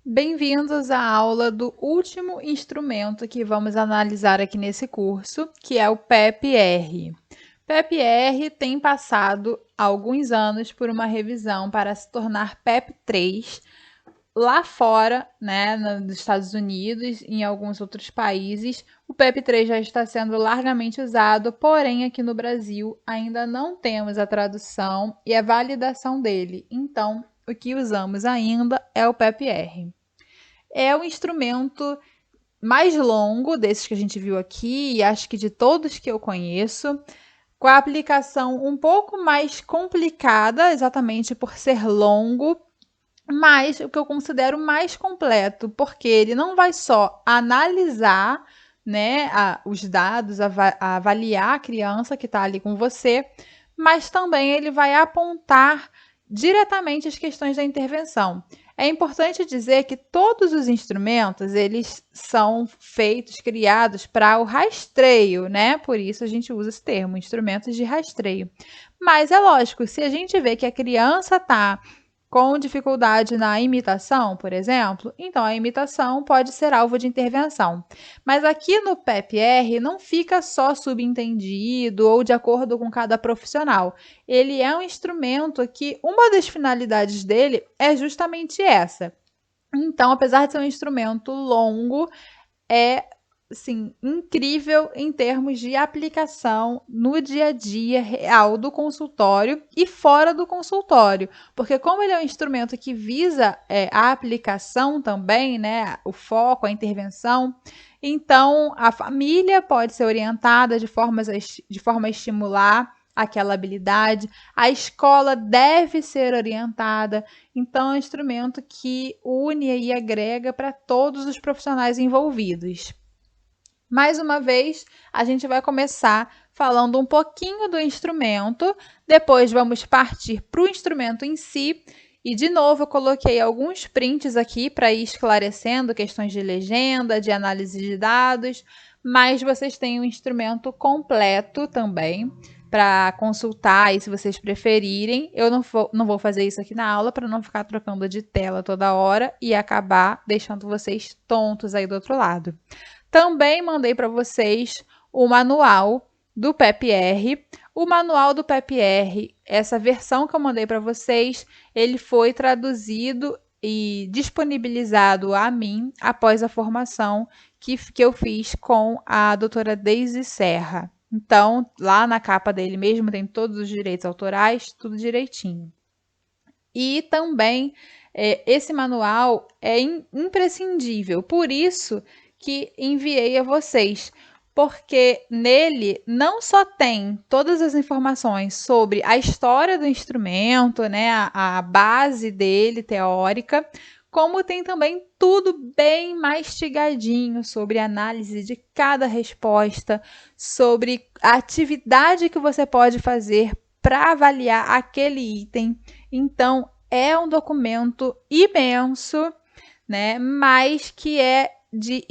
Bem-vindos à aula do último instrumento que vamos analisar aqui nesse curso, que é o PEP-R. PEP-R tem passado alguns anos por uma revisão para se tornar PEP-3 lá fora, né, nos Estados Unidos e em alguns outros países. O PEP-3 já está sendo largamente usado, porém aqui no Brasil ainda não temos a tradução e a validação dele. Então, o que usamos ainda é o PEP-R. É o instrumento mais longo desses que a gente viu aqui, e acho que de todos que eu conheço, com a aplicação um pouco mais complicada, exatamente por ser longo, mas o que eu considero mais completo, porque ele não vai só analisar, né, os dados, avaliar a criança que está ali com você, mas também ele vai apontar diretamente as questões da intervenção. É importante dizer que todos os instrumentos, eles são feitos, criados para o rastreio, né? Por isso a gente usa esse termo, instrumentos de rastreio. Mas é lógico, se a gente vê que a criança está com dificuldade na imitação, por exemplo, então a imitação pode ser alvo de intervenção. Mas aqui no PEP-R não fica só subentendido ou de acordo com cada profissional. Ele é um instrumento que uma das finalidades dele é justamente essa. Então, apesar de ser um instrumento longo, é assim, incrível em termos de aplicação no dia a dia real do consultório e fora do consultório, porque como ele é um instrumento que visa a aplicação também, né, o foco, a intervenção, então a família pode ser orientada de forma a estimular aquela habilidade, a escola deve ser orientada, então é um instrumento que une e agrega para todos os profissionais envolvidos. Mais uma vez, a gente vai começar falando um pouquinho do instrumento, depois vamos partir para o instrumento em si. E, de novo, eu coloquei alguns prints aqui para ir esclarecendo questões de legenda, de análise de dados, mas vocês têm o instrumento completo também para consultar, e se vocês preferirem. Eu não vou fazer isso aqui na aula para não ficar trocando de tela toda hora e acabar deixando vocês tontos aí do outro lado. Também mandei para vocês o manual do PEP-R. O manual do PEP-R, essa versão que eu mandei para vocês, ele foi traduzido e disponibilizado a mim após a formação que eu fiz com a doutora Deise Serra. Então, lá na capa dele mesmo tem todos os direitos autorais, tudo direitinho. E também, esse manual é imprescindível, por isso que enviei a vocês, porque nele não só tem todas as informações sobre a história do instrumento, né, a base dele teórica, como tem também tudo bem mastigadinho sobre a análise de cada resposta, sobre a atividade que você pode fazer para avaliar aquele item. Então, é um documento imenso, né, mas que é de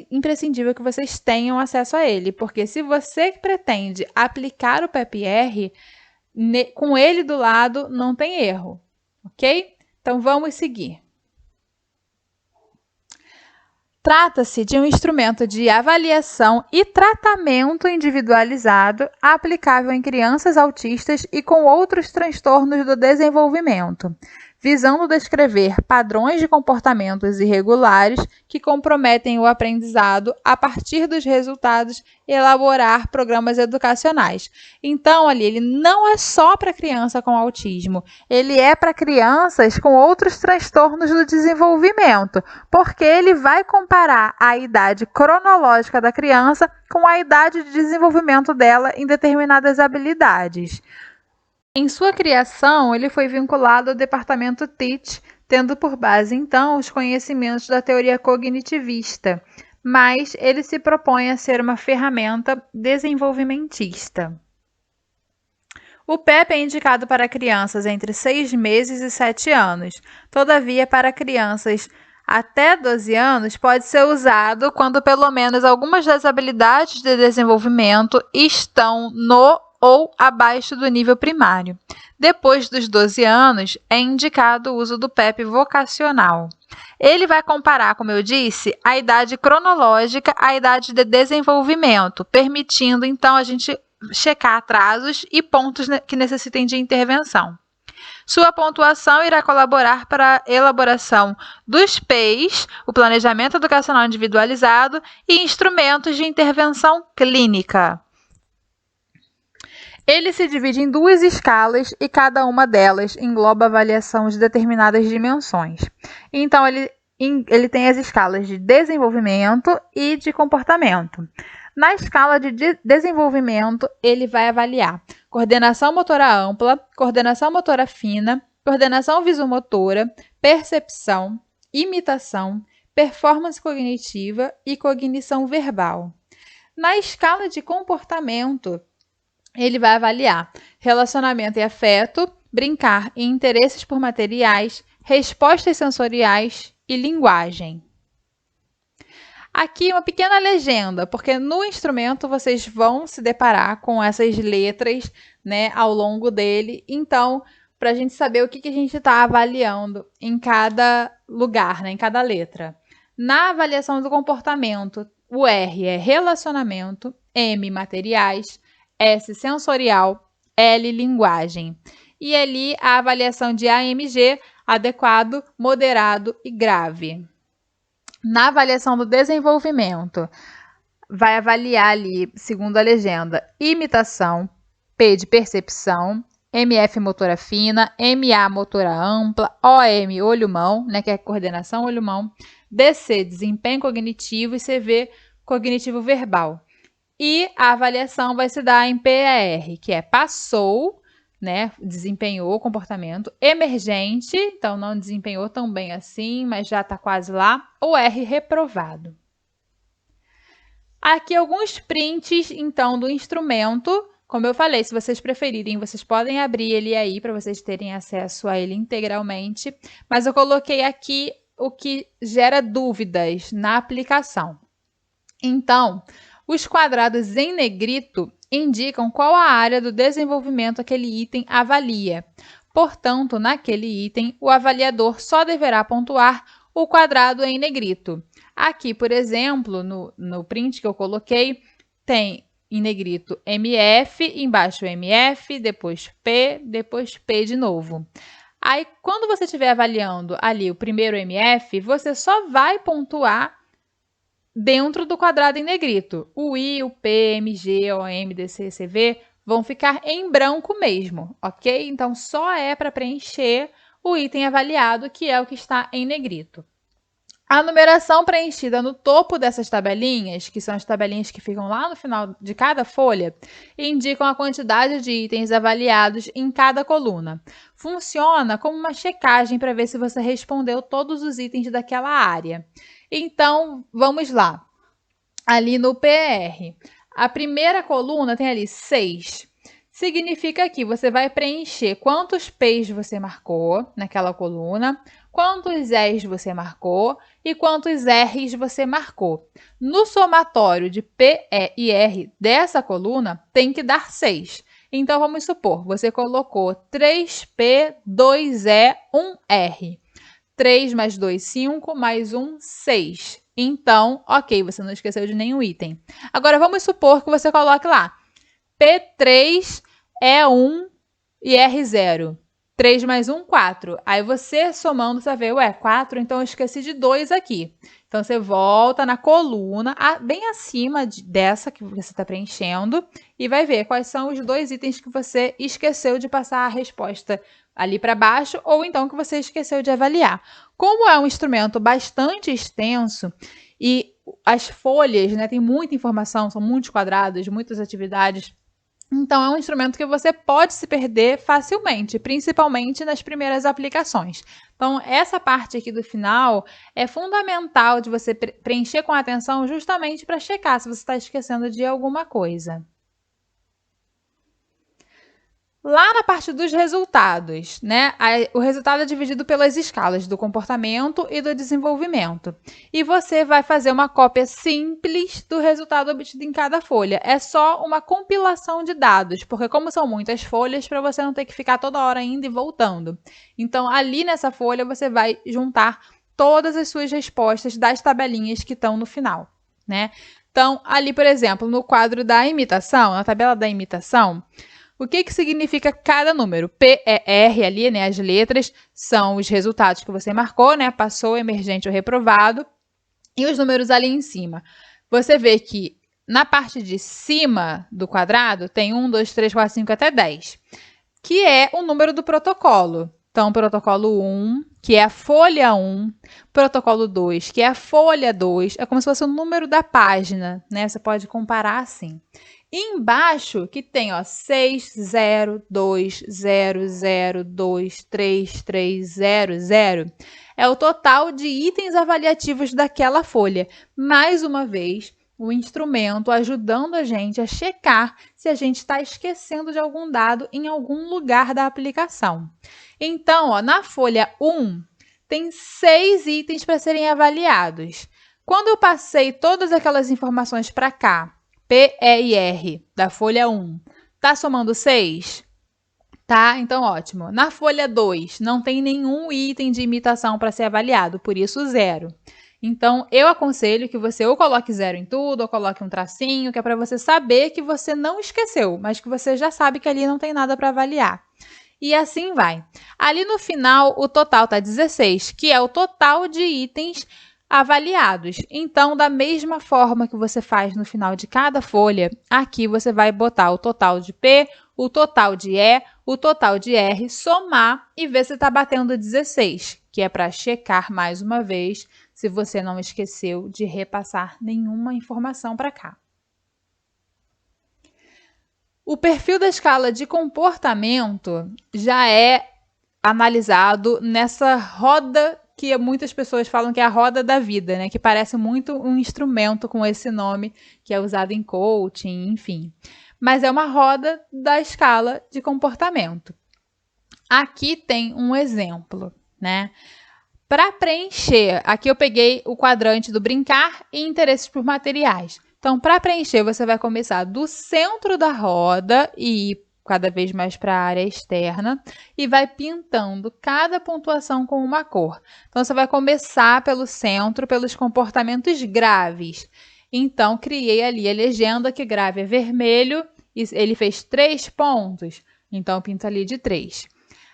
imprescindível que vocês tenham acesso a ele, porque se você pretende aplicar o PEP-R, com ele do lado não tem erro, ok? Então vamos seguir. Trata-se de um instrumento de avaliação e tratamento individualizado aplicável em crianças autistas e com outros transtornos do desenvolvimento, visando descrever padrões de comportamentos irregulares que comprometem o aprendizado a partir dos resultados e elaborar programas educacionais. Então, ali, ele não é só para criança com autismo, ele é para crianças com outros transtornos do desenvolvimento, porque ele vai comparar a idade cronológica da criança com a idade de desenvolvimento dela em determinadas habilidades. Em sua criação, ele foi vinculado ao departamento TEACH, tendo por base, então, os conhecimentos da teoria cognitivista, mas ele se propõe a ser uma ferramenta desenvolvimentista. O PEP é indicado para crianças entre 6 meses e 7 anos. Todavia, para crianças até 12 anos, pode ser usado quando pelo menos algumas das habilidades de desenvolvimento estão no ou abaixo do nível primário. Depois dos 12 anos, é indicado o uso do PEP vocacional. Ele vai comparar, como eu disse, a idade cronológica à idade de desenvolvimento, permitindo, então, a gente checar atrasos e pontos que necessitem de intervenção. Sua pontuação irá colaborar para a elaboração dos PEIs, o Planejamento Educacional Individualizado, e instrumentos de intervenção clínica. Ele se divide em 2 escalas e cada uma delas engloba avaliação de determinadas dimensões. Então, ele tem as escalas de desenvolvimento e de comportamento. Na escala de desenvolvimento, ele vai avaliar coordenação motora ampla, coordenação motora fina, coordenação visomotora, percepção, imitação, performance cognitiva e cognição verbal. Na escala de comportamento, ele vai avaliar relacionamento e afeto, brincar e interesses por materiais, respostas sensoriais e linguagem. Aqui uma pequena legenda, porque no instrumento vocês vão se deparar com essas letras, né, ao longo dele. Então, para a gente saber o que a gente está avaliando em cada lugar, né, em cada letra. Na avaliação do comportamento, o R é relacionamento, M materiais, S sensorial, L linguagem. E ali a avaliação de AMG, adequado, moderado e grave. Na avaliação do desenvolvimento, vai avaliar ali, segundo a legenda, imitação, P de percepção, MF motora fina, MA motora ampla, OM olho-mão, né, que é coordenação olho-mão, DC desempenho cognitivo e CV cognitivo verbal. E a avaliação vai se dar em PAR, que é passou, né, desempenhou o comportamento, emergente, então não desempenhou tão bem assim, mas já está quase lá, ou R reprovado. Aqui alguns prints, então, do instrumento. Como eu falei, se vocês preferirem, vocês podem abrir ele aí para vocês terem acesso a ele integralmente, mas eu coloquei aqui o que gera dúvidas na aplicação. Então, os quadrados em negrito indicam qual a área do desenvolvimento aquele item avalia. Portanto, naquele item, o avaliador só deverá pontuar o quadrado em negrito. Aqui, por exemplo, no print que eu coloquei, tem em negrito MF, embaixo MF, depois P de novo. Aí, quando você estiver avaliando ali o primeiro MF, você só vai pontuar dentro do quadrado em negrito. O I, o P, MG, OM, DC, CV vão ficar em branco mesmo, ok? Então, só é para preencher o item avaliado, que é o que está em negrito. A numeração preenchida no topo dessas tabelinhas, que são as tabelinhas que ficam lá no final de cada folha, indicam a quantidade de itens avaliados em cada coluna. Funciona como uma checagem para ver se você respondeu todos os itens daquela área. Então, vamos lá. Ali no PR, a primeira coluna tem ali 6. Significa que você vai preencher quantos P's você marcou naquela coluna, quantos E's você marcou e quantos R's você marcou. No somatório de P, E e R dessa coluna, tem que dar 6. Então, vamos supor, você colocou 3P, 2E, 1R. 3 mais 2, 5, mais 1, 6. Então, ok, você não esqueceu de nenhum item. Agora, vamos supor que você coloque lá P3 é 1 e R0. 3 mais 1, 4. Aí você somando, você vai ver, ué, 4, então eu esqueci de 2 aqui. Então, você volta na coluna, bem acima dessa que você está preenchendo, e vai ver quais são os 2 itens que você esqueceu de passar a resposta ali para baixo, ou então que você esqueceu de avaliar. Como é um instrumento bastante extenso e as folhas, né, tem muita informação, são muitos quadrados, muitas atividades, então é um instrumento que você pode se perder facilmente, principalmente nas primeiras aplicações. Então, essa parte aqui do final é fundamental de você preencher com atenção justamente para checar se você está esquecendo de alguma coisa. Lá na parte dos resultados, né? O resultado é dividido pelas escalas do comportamento e do desenvolvimento. E você vai fazer uma cópia simples do resultado obtido em cada folha. É só uma compilação de dados, porque como são muitas folhas, para você não ter que ficar toda hora indo e voltando. Então, ali nessa folha, você vai juntar todas as suas respostas das tabelinhas que estão no final, né? Então, ali, por exemplo, no quadro da imitação, na tabela da imitação, o que significa cada número? P, E, R ali, né? As letras são os resultados que você marcou, né? Passou, emergente ou reprovado. E os números ali em cima. Você vê que na parte de cima do quadrado tem 1, 2, 3, 4, 5 até 10, que é o número do protocolo. Então, protocolo 1, que é a folha 1, protocolo 2, que é a folha 2, é como se fosse o número da página, né? Você pode comparar assim. E embaixo, que tem, ó, 60200233300, é o total de itens avaliativos daquela folha. Mais uma vez, o instrumento ajudando a gente a checar se a gente está esquecendo de algum dado em algum lugar da aplicação. Então, ó, na folha 1, tem 6 itens para serem avaliados. Quando eu passei todas aquelas informações para cá, P, E e R, da folha 1, tá somando 6? Tá, então ótimo. Na folha 2, não tem nenhum item de imitação para ser avaliado, por isso 0. Então, eu aconselho que você ou coloque 0 em tudo, ou coloque um tracinho, que é para você saber que você não esqueceu, mas que você já sabe que ali não tem nada para avaliar. E assim vai. Ali no final, o total tá 16, que é o total de itens avaliados. Então, da mesma forma que você faz no final de cada folha, aqui você vai botar o total de P, o total de E, o total de R, somar e ver se está batendo 16, que é para checar mais uma vez se você não esqueceu de repassar nenhuma informação para cá. O perfil da escala de comportamento já é analisado nessa roda que muitas pessoas falam que é a roda da vida, né? Que parece muito um instrumento com esse nome que é usado em coaching, enfim. Mas é uma roda da escala de comportamento. Aqui tem um exemplo, né? Para preencher, aqui eu peguei o quadrante do brincar e interesses por materiais. Então, para preencher, você vai começar do centro da roda e ir cada vez mais para a área externa e vai pintando cada pontuação com uma cor. Então, você vai começar pelo centro, pelos comportamentos graves. Então, criei ali a legenda que grave é vermelho e ele fez 3 pontos. Então, pinta ali de 3.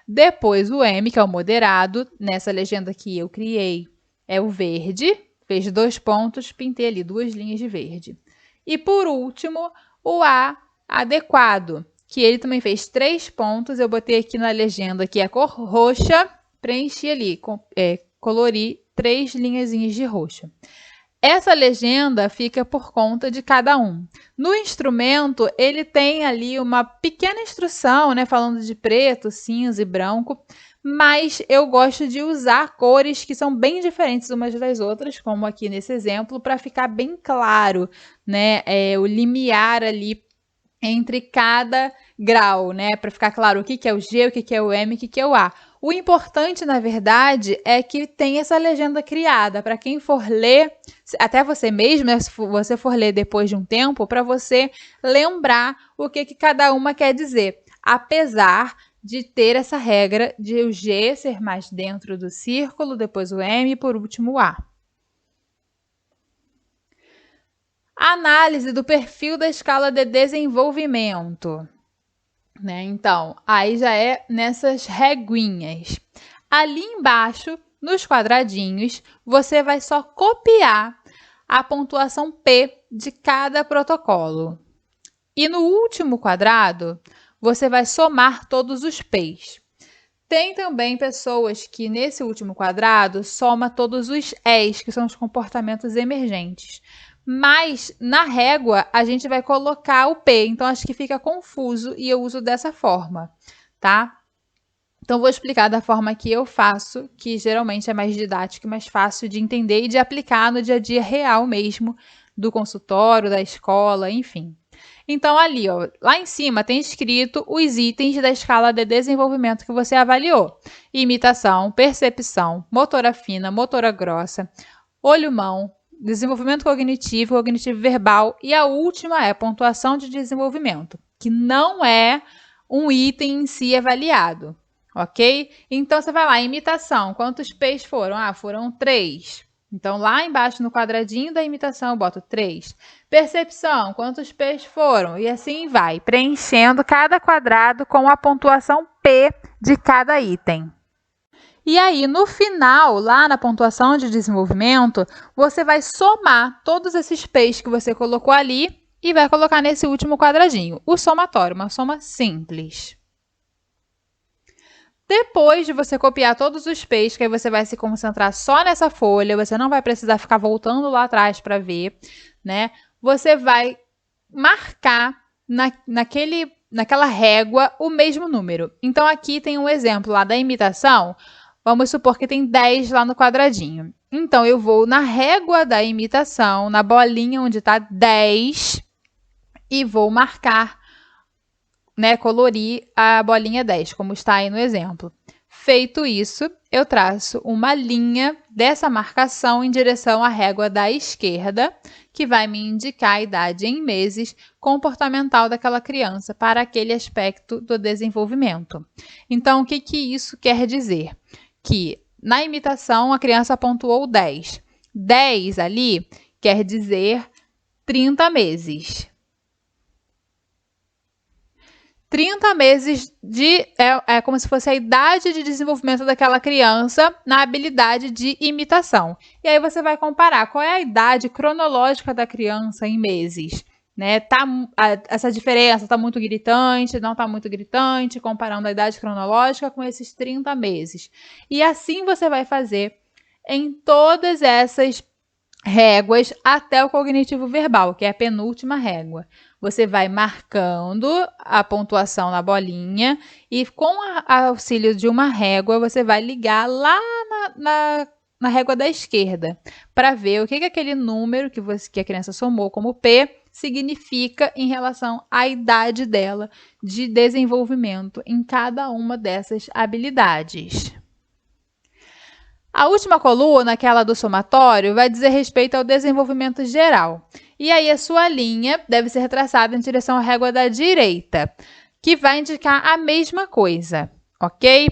Depois, o M, que é o moderado, nessa legenda que eu criei, é o verde, fez 2 pontos, pintei ali 2 linhas de verde. E, por último, o A adequado, que ele também fez 3 pontos, eu botei aqui na legenda que é a cor roxa, preenchi ali, colori 3 linhazinhas de roxo. Essa legenda fica por conta de cada um. No instrumento, ele tem ali uma pequena instrução, né, falando de preto, cinza e branco, mas eu gosto de usar cores que são bem diferentes umas das outras, como aqui nesse exemplo, para ficar bem claro, né, o limiar ali entre cada grau, né, para ficar claro o que é o G, o que é o M, o que é o A. O importante, na verdade, é que tem essa legenda criada para quem for ler, até você mesmo, né, se você for ler depois de um tempo, para você lembrar o que cada uma quer dizer, apesar de ter essa regra de o G ser mais dentro do círculo, depois o M e por último o A. Análise do perfil da escala de desenvolvimento. Né? Então, aí já é nessas reguinhas. Ali embaixo, nos quadradinhos, você vai só copiar a pontuação P de cada protocolo. E no último quadrado, você vai somar todos os P's. Tem também pessoas que nesse último quadrado soma todos os E's, que são os comportamentos emergentes. Mas na régua a gente vai colocar o P, então acho que fica confuso e eu uso dessa forma, tá? Então vou explicar da forma que eu faço, que geralmente é mais didático e mais fácil de entender e de aplicar no dia a dia real mesmo, do consultório, da escola, enfim. Então, ali, ó, lá em cima tem escrito os itens da escala de desenvolvimento que você avaliou. Imitação, percepção, motora fina, motora grossa, olho-mão, desenvolvimento cognitivo, cognitivo verbal e a última é pontuação de desenvolvimento, que não é um item em si avaliado, ok? Então, você vai lá, imitação, quantos P's foram? Ah, foram 3. Então, lá embaixo no quadradinho da imitação eu boto 3. Percepção, quantos P's foram? E assim vai, preenchendo cada quadrado com a pontuação P de cada item. E aí, no final, lá na pontuação de desenvolvimento, você vai somar todos esses P's que você colocou ali e vai colocar nesse último quadradinho, o somatório, uma soma simples. Depois de você copiar todos os P's, que aí você vai se concentrar só nessa folha, você não vai precisar ficar voltando lá atrás para ver, né? Você vai marcar naquela régua o mesmo número. Então, aqui tem um exemplo lá da imitação. Vamos supor que tem 10 lá no quadradinho. Então, eu vou na régua da imitação, na bolinha onde está 10, e vou marcar, né, colorir a bolinha 10, como está aí no exemplo. Feito isso, eu traço uma linha dessa marcação em direção à régua da esquerda, que vai me indicar a idade em meses comportamental daquela criança para aquele aspecto do desenvolvimento. Então, o que isso quer dizer? Que na imitação a criança pontuou 10. 10 ali quer dizer 30 meses. 30 meses é como se fosse a idade de desenvolvimento daquela criança na habilidade de imitação. E aí você vai comparar qual é a idade cronológica da criança em meses. Né? Essa diferença está muito gritante, não está muito gritante, comparando a idade cronológica com esses 30 meses. E assim você vai fazer em todas essas réguas até o cognitivo verbal, que é a penúltima régua. Você vai marcando a pontuação na bolinha e com auxílio de uma régua você vai ligar lá na régua da esquerda para ver o que aquele número que a criança somou como P significa em relação à idade dela de desenvolvimento em cada uma dessas habilidades. A última coluna, aquela do somatório, vai dizer respeito ao desenvolvimento geral. E aí a sua linha deve ser traçada em direção à régua da direita, que vai indicar a mesma coisa, ok?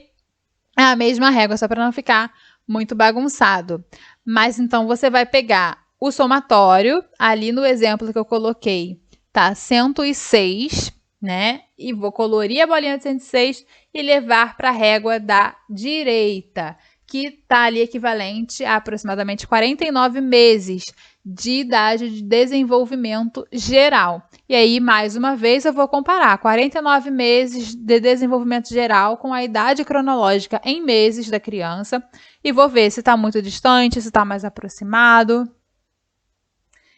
É a mesma régua, só para não ficar muito bagunçado. Mas então você vai pegar o somatório, ali no exemplo que eu coloquei, tá 106, né? E vou colorir a bolinha de 106 e levar para a régua da direita, que está ali equivalente a aproximadamente 49 meses de idade de desenvolvimento geral. E aí, mais uma vez, eu vou comparar 49 meses de desenvolvimento geral com a idade cronológica em meses da criança e vou ver se está muito distante, se está mais aproximado.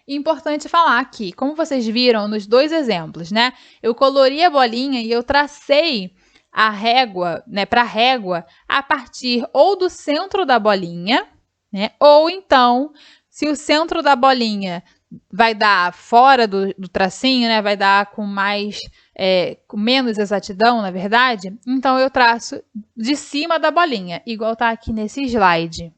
Importante falar aqui, como vocês viram nos dois exemplos, né? Eu colori a bolinha e eu tracei a régua, né, para a régua a partir ou do centro da bolinha, né, ou então, se o centro da bolinha vai dar fora do tracinho, né, vai dar com menos exatidão, na verdade, então eu traço de cima da bolinha, igual tá aqui nesse slide.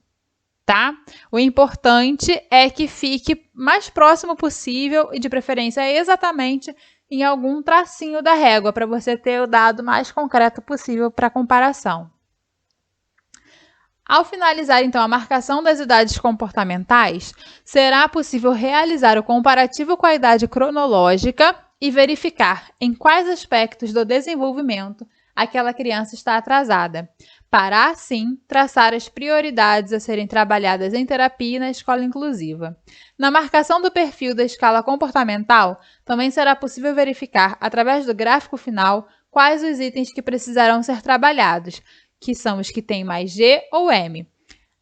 Tá? O importante é que fique mais próximo possível e de preferência exatamente em algum tracinho da régua para você ter o dado mais concreto possível para comparação. Ao finalizar, então, a marcação das idades comportamentais, será possível realizar o comparativo com a idade cronológica e verificar em quais aspectos do desenvolvimento aquela criança está atrasada, para, assim, traçar as prioridades a serem trabalhadas em terapia e na escola inclusiva. Na marcação do perfil da escala comportamental, também será possível verificar, através do gráfico final, quais os itens que precisarão ser trabalhados, que são os que têm mais G ou M.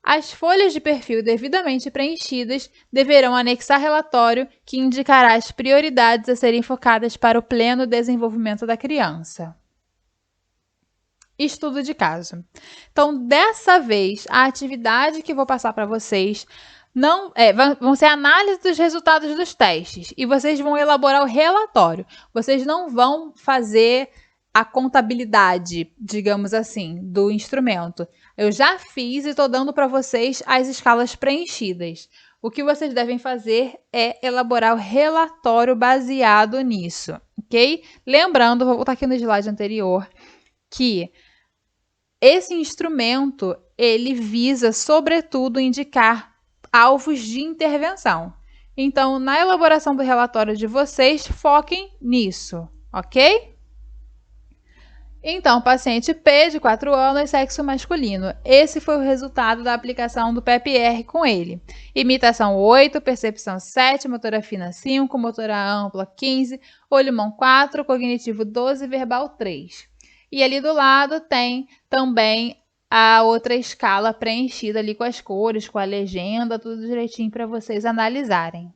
As folhas de perfil devidamente preenchidas deverão anexar relatório que indicará as prioridades a serem focadas para o pleno desenvolvimento da criança. Estudo de caso. Então, dessa vez, a atividade que vou passar para vocês vão ser análise dos resultados dos testes e vocês vão elaborar o relatório. Vocês não vão fazer a contabilidade, digamos assim, do instrumento. Eu já fiz e estou dando para vocês as escalas preenchidas. O que vocês devem fazer é elaborar o relatório baseado nisso, ok? Lembrando, vou voltar aqui no slide anterior, que esse instrumento, ele visa, sobretudo, indicar alvos de intervenção. Então, na elaboração do relatório de vocês, foquem nisso, ok? Então, paciente P, de 4 anos, sexo masculino. Esse foi o resultado da aplicação do PEP-R com ele. Imitação 8, percepção 7, motora fina 5, motora ampla 15, olho-mão 4, cognitivo 12, verbal 3. E ali do lado tem também a outra escala preenchida ali com as cores, com a legenda, tudo direitinho para vocês analisarem.